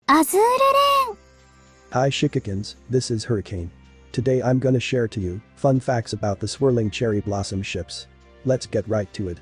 Azur Rerun. Hi Shikikans, this is Hurricane. Today I'm gonna share to you fun facts about the Swirling Cherry Blossom ships. Let's get right to it.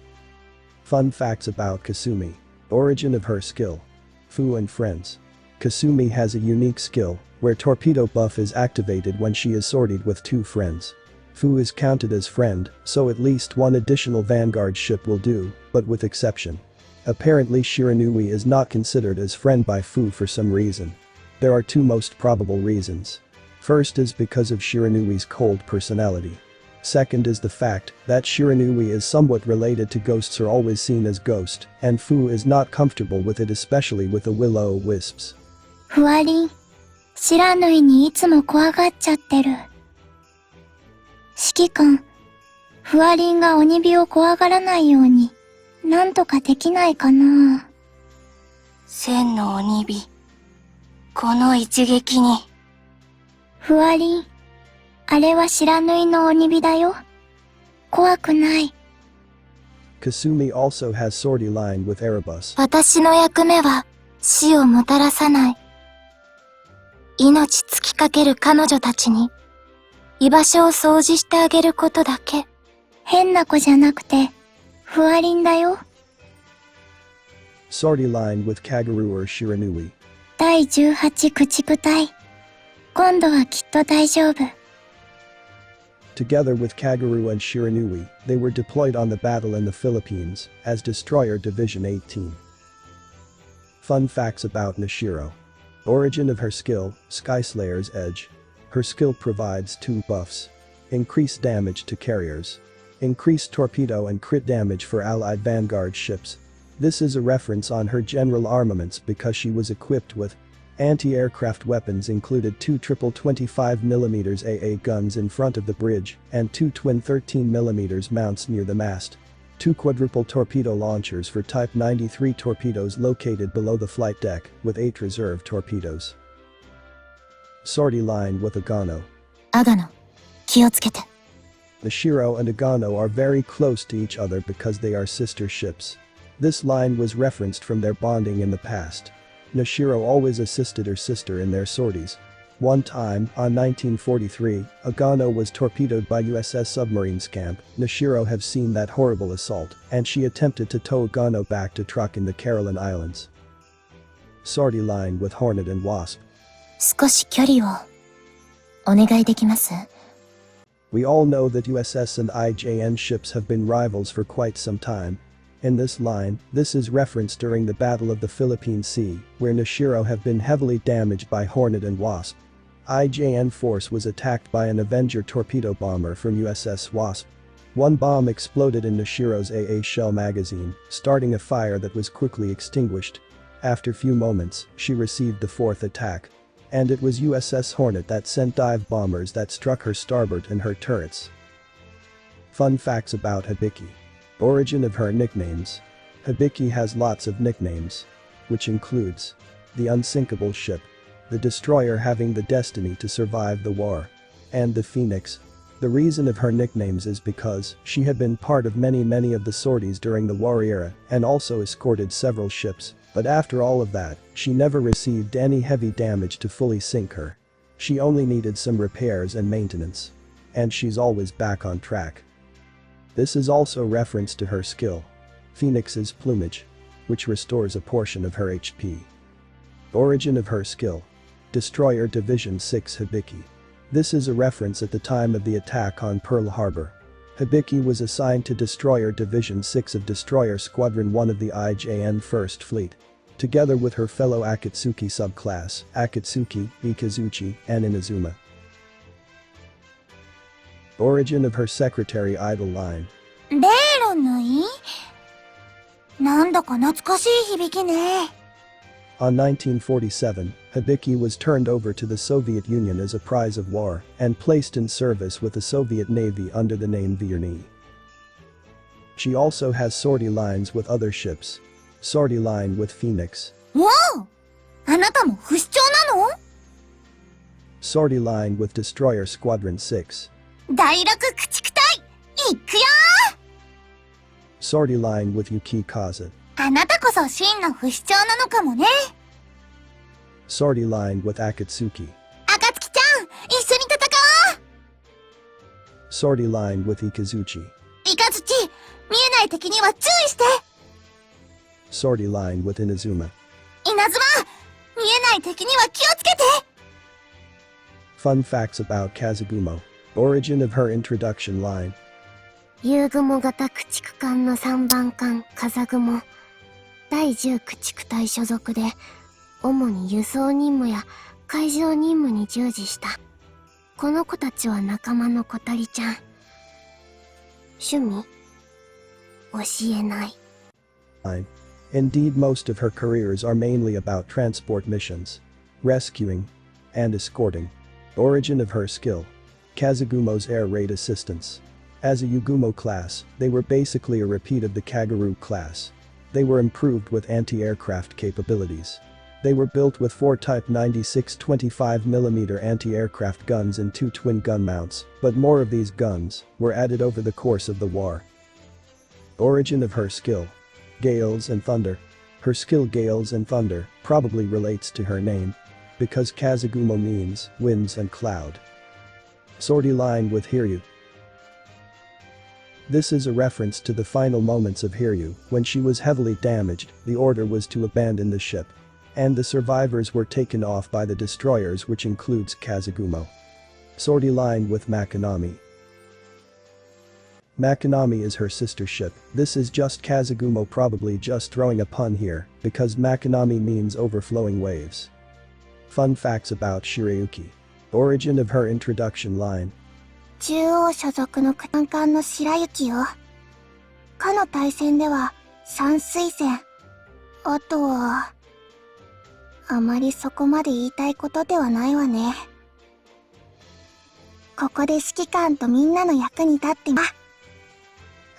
Fun facts about Kasumi. Origin of her skill. Fu and friends. Kasumi has a unique skill, where torpedo buff is activated when she is sortied with two friends. Fu is counted as friend, so at least one additional vanguard ship will do, but with exception. Apparently Shiranui is not considered as friend by Fu for some reason. There are two most probable reasons. First is because of Shiranui's cold personality. Second is the fact that Shiranui is somewhat related to ghosts, are always seen as ghost, and Fu is not comfortable with it, especially with the will-o'-wisps. ふわりん、Shiranuiにいつも怖がっちゃってる。指揮官、ふわりんが鬼火を怖がらないように、なんとかできないかな。千の鬼火、この一撃に。ふわりん、あれはShiranuiの鬼火だよ。怖くない。Kasumi also has sortie line with Erebus. 私の役目は死をもたらさない。命尽きかける彼女たちに居場所を掃除してあげることだけ。変な子じゃなくて、ふわりんだよ。Sortie line with Kagerou or Shiranui. 第18駆逐隊。今度はきっと大丈夫。Together with Kagerou and Shiranui, they were deployed on the battle in the Philippines as Destroyer Division 18. Fun facts about Noshiro. Origin of her skill, Skyslayer's Edge. Her skill provides two buffs. Increased damage to carriers. Increased torpedo and crit damage for allied vanguard ships. This is a reference on her general armaments because she was equipped with anti-aircraft weapons, included two triple 25mm AA guns in front of the bridge and two twin 13mm mounts near the mast. Two quadruple torpedo launchers for Type 93 torpedoes located below the flight deck, with 8 reserve torpedoes. Sortie line with Agano. Agano, 気をつけて。Noshiro and Agano are very close to each other because they are sister ships. This line was referenced from their bonding in the past. Noshiro always assisted her sister in their sorties. One time, on 1943, Agano was torpedoed by USS Submarine's camp. Noshiro have seen that horrible assault, and she attempted to tow Agano back to truck in the Caroline Islands. Sortie line with Hornet and Wasp. 少し距離をお願いできます？ We all know that USS and IJN ships have been rivals for quite some time. In this line, this is referenced during the Battle of the Philippine Sea, where Noshiro have been heavily damaged by Hornet and Wasp. IJN force was attacked by an Avenger torpedo bomber from USS Wasp. One bomb exploded in Noshiro's AA shell magazine, starting a fire that was quickly extinguished. After few moments, she received the fourth attack. And it was USS Hornet that sent dive bombers that struck her starboard and her turrets. Fun facts about Hibiki. Origin of her nicknames. Hibiki has lots of nicknames, which includes the unsinkable ship, the destroyer having the destiny to survive the war, and the Phoenix. The reason of her nicknames is because she had been part of many of the sorties during the war era and also escorted several ships, but after all of that, she never received any heavy damage to fully sink her. She only needed some repairs and maintenance. And she's always back on track. This is also reference to her skill, Phoenix's plumage, which restores a portion of her HP. Origin of her skill, Destroyer Division 6 Hibiki. This is a reference at the time of the attack on Pearl Harbor. Hibiki was assigned to Destroyer Division 6 of Destroyer Squadron 1 of the IJN First Fleet, together with her fellow Akatsuki subclass, Akatsuki, Ikazuchi, and Inazuma. Origin of her secretary idol line. レーロンのい？なんだか懐かしい響きね。On 1947, Hibiki was turned over to the Soviet Union as a prize of war and placed in service with the Soviet Navy under the name Vyerny. She also has sortie lines with other ships. Sortie line with Phoenix. わお！あなたも不死鳥なの？ Sortie line with Destroyer Squadron 6. 大楽駆逐隊、行くよー！ Sortie line with Yuki Kaza. あなたこそ真の不死鳥なのかもね。Sortie line with Akatsuki. 暁ちゃん、一緒に戦おう。 Sortie line with Ikazuchi. イカズチ、見えない敵には注意して。 Sortie line with Inazuma. 稲妻、見えない敵には気をつけて。 Fun facts about Kazagumo. Origin of her introduction line. ユーグモ型駆逐艦の3番艦カザグモ。第10駆逐隊所属で、主に輸送任務や海上任務に従事した。この子たちは仲間の小谷ちゃん。趣味教えない。Indeed, most of her careers are mainly about transport missions, rescuing, and escorting. Origin of her skill. Kazagumo's air raid assistance. As a Yuugumo class, they were basically a repeat of the Kagerou class. They were improved with anti-aircraft capabilities. They were built with 4 Type 96 25mm anti-aircraft guns and 2 twin gun mounts, but more of these guns were added over the course of the war. Origin of her skill. Gales and Thunder. Her skill Gales and Thunder probably relates to her name, because Kazagumo means winds and cloud. Sortie line with Hiyou. This is a reference to the final moments of Hiyou. When she was heavily damaged, the order was to abandon the ship. And the survivors were taken off by the destroyers, which includes Kazagumo. Sortie line with Makanami. Makanami is her sister ship. This is just Kazagumo probably just throwing a pun here, because Makanami means overflowing waves. Fun facts about Shirayuki. Origin of her introduction line. 中央所属の艦の白雪よ。かの対戦では三水戦。あとは、あまりそこまで言いたいことではないわね。ここで指揮官とみんなの役に立ってま。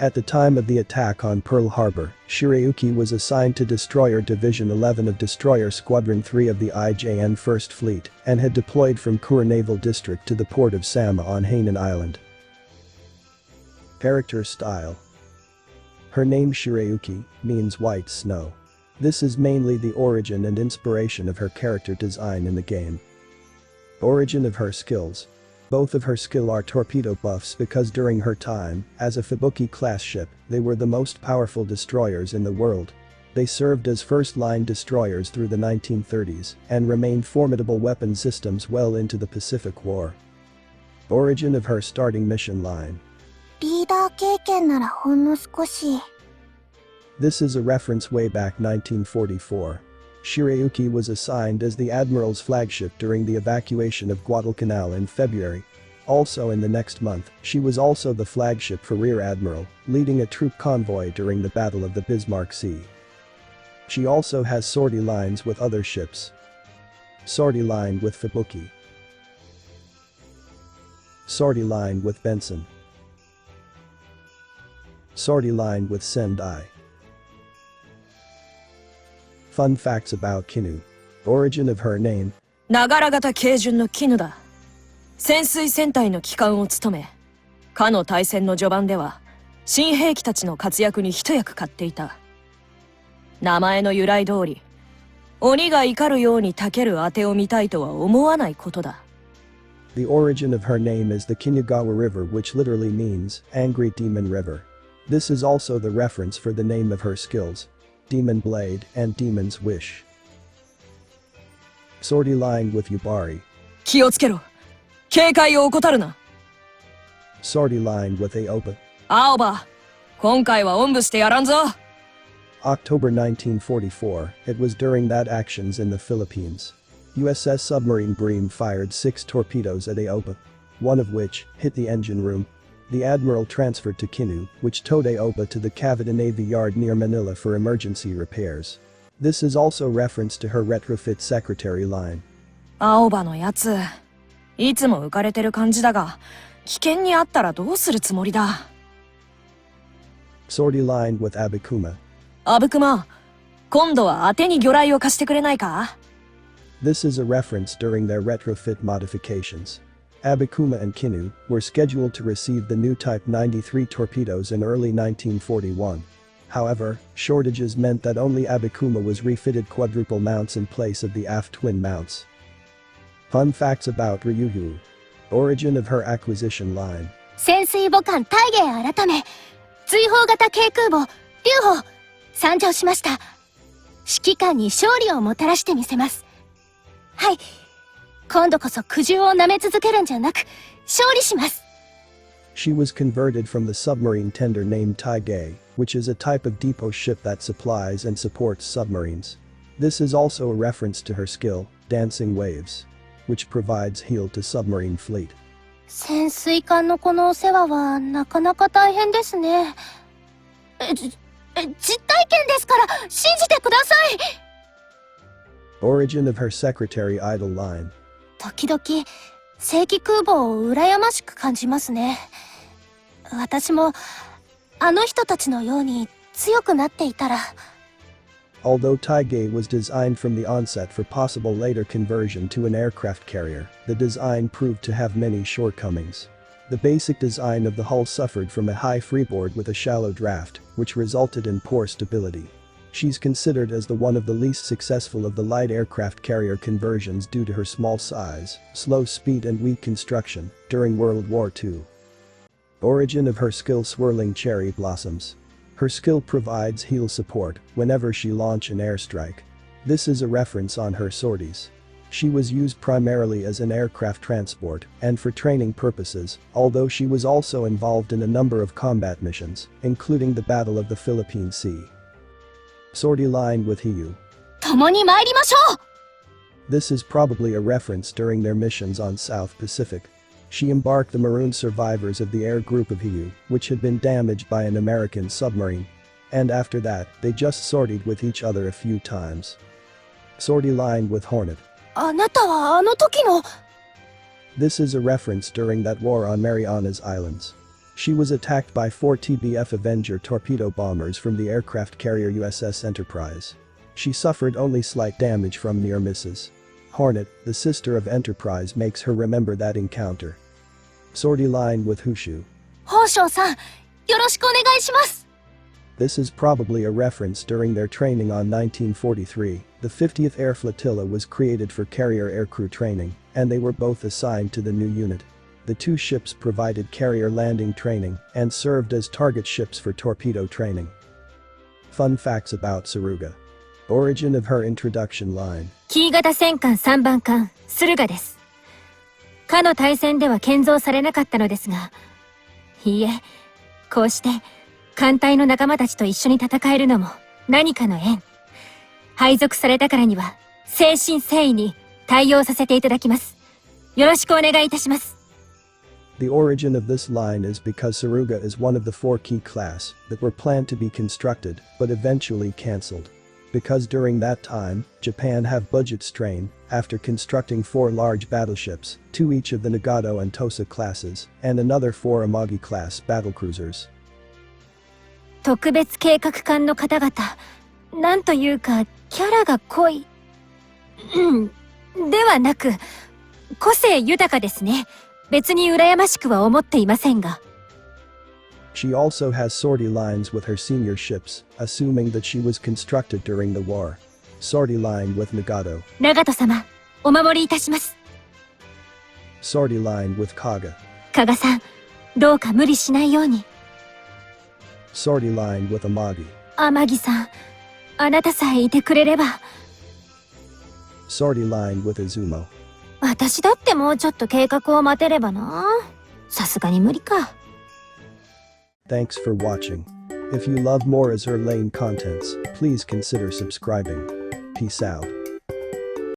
At the time of the attack on Pearl Harbor, Shirayuki was assigned to Destroyer Division 11 of Destroyer Squadron 3 of the IJN First Fleet, and had deployed from Kure Naval District to the port of Sama on Hainan Island. Character style. Her name Shirayuki means white snow. This is mainly the origin and inspiration of her character design in the game. Origin of her skills. Both of her skill are torpedo buffs because during her time, as a Fubuki class ship, they were the most powerful destroyers in the world. They served as first-line destroyers through the 1930s, and remained formidable weapon systems well into the Pacific War. Origin of her starting mission line. リーダー経験ならほんの少し。This is a reference way back 1944. Shirayuki was assigned as the Admiral's flagship during the evacuation of Guadalcanal in February. Also in the next month, she was also the flagship for Rear Admiral, leading a troop convoy during the Battle of the Bismarck Sea. She also has sortie lines with other ships. Sortie line with Fubuki. Sortie line with Benson. Sortie line with Sendai. Fun facts about Kinu. Origin of her name. 長良型軽巡の絹だ。潜水船体の旗艦を務め、かの大戦の序盤では新兵器たちの活躍に一役買っていた。名前の由来通り、鬼が怒るようにたける当てを見たいとは思わないことだ。The origin of her name is the Kinugawa River, which literally means Angry Demon River. This is also the reference for the name of her skills. Demon Blade and Demon's Wish. Sortie line with Yuubari. 気をつけろ。警戒を怠るな。Sortie line with Aoba. アオバ、今回はおんぶしてやらんぞ。October 1944, it was during that actions in the Philippines. USS Submarine Bream fired 6 torpedoes at Aoba, one of which hit the engine room. The Admiral transferred to Kinu, which towed Aoba to the Cavite Navy Yard near Manila for emergency repairs. This is also reference to her retrofit secretary line. アオバのやつ、いつも浮かれてる感じだが、危険にあったらどうするつもりだ。Sortie line with Abukuma. アブクマ、今度は当てに魚雷を貸してくれないか？ This is a reference during their retrofit modifications. Abukuma and Kinu were scheduled to receive the new Type 93 torpedoes in early 1941. However, shortages meant that only Abukuma was refitted quadruple mounts in place of the aft twin mounts. Fun facts about Ryuuhou. Origin of her acquisition line. 潜水母艦大芸改め追放型軽空母龍鳳参上しました。指揮官に勝利をもたらしてみせます。はい、今度こそ苦渋を舐め続けるんじゃなく勝利します。 She was converted from the submarine tender named Taigei, which is a type of depot ship that supplies and supports submarines. This is also a reference to her skill, Dancing Waves, which provides heal to submarine fleet. 潜水艦のこのお世話はなかなか大変ですね。実体験ですから信じてください。 Origin of her secretary idol line. 時々正規空母を羨ましく感じますね。私もあの人たちのように強くなっていたら。 Although Taigei was designed from the onset for possible later conversion to an aircraft carrier, the design proved to have many shortcomings. The basic design of the hull suffered from a high freeboard with a shallow draft, which resulted in poor stability. She's considered as the one of the least successful of the light aircraft carrier conversions due to her small size, slow speed and weak construction during World War II. Origin of her skill Swirling Cherry Blossoms. Her skill provides heal support whenever she launch an airstrike. This is a reference on her sorties. She was used primarily as an aircraft transport and for training purposes, although she was also involved in a number of combat missions, including the Battle of the Philippine Sea. Sortie line with Hiyou. 共に参りましょう。 This is probably a reference during their missions on South Pacific. She embarked the marooned survivors of the air group of Hiyou, which had been damaged by an American submarine. And after that, they just sortied with each other a few times. Sortie line with Hornet. あなたはあの時の。 This is a reference during that war on Marianas Islands. She was attacked by 4 TBF Avenger torpedo bombers from the aircraft carrier USS Enterprise. She suffered only slight damage from near misses. Hornet, the sister of Enterprise, makes her remember that encounter. Sortie line with Houshou. 宝生さん、よろしくお願いします。 This is probably a reference during their training on 1943. The 50th Air Flotilla was created for carrier aircrew training, and they were both assigned to the new unit. The two ships provided carrier landing training and served as target ships for torpedo training. Fun facts about Suruga. Origin of her introduction line. キー型戦艦3番艦スルガです。かの大戦では建造されなかったのですが、いいえ、こうして艦隊の仲間たちと一緒に戦えるのも何かの縁。配属されたからには誠心誠意に対応させていただきます。よろしくお願いいたします。 The origin of this line is because Suruga is one of the 4 key class that were planned to be constructed but eventually cancelled. Because during that time, Japan had budget strain after constructing 4 large battleships, 2 each of the Nagato and Tosa classes, and another 4 Amagi class battlecruisers. 特別計画艦の方々、なんというかキャラが濃いではなく、個性豊かですね。別に羨ましくは思っていませんが。 She also has sortie lines with her senior ships, assuming that she was constructed during the war. Sortie line with Nagato. 長門様、お守りいたします。 Sortie line with Kaga. 加賀さん、どうか無理しないように。 Sortie line with Amagi. 天城さん、あなたさえいてくれれば。 Sortie line with Izumo. 私だってもうちょっと計画を待てればな。さすがに無理か。 Thanks for watching. If you love more Azur Lane contents, please consider subscribing. Peace out.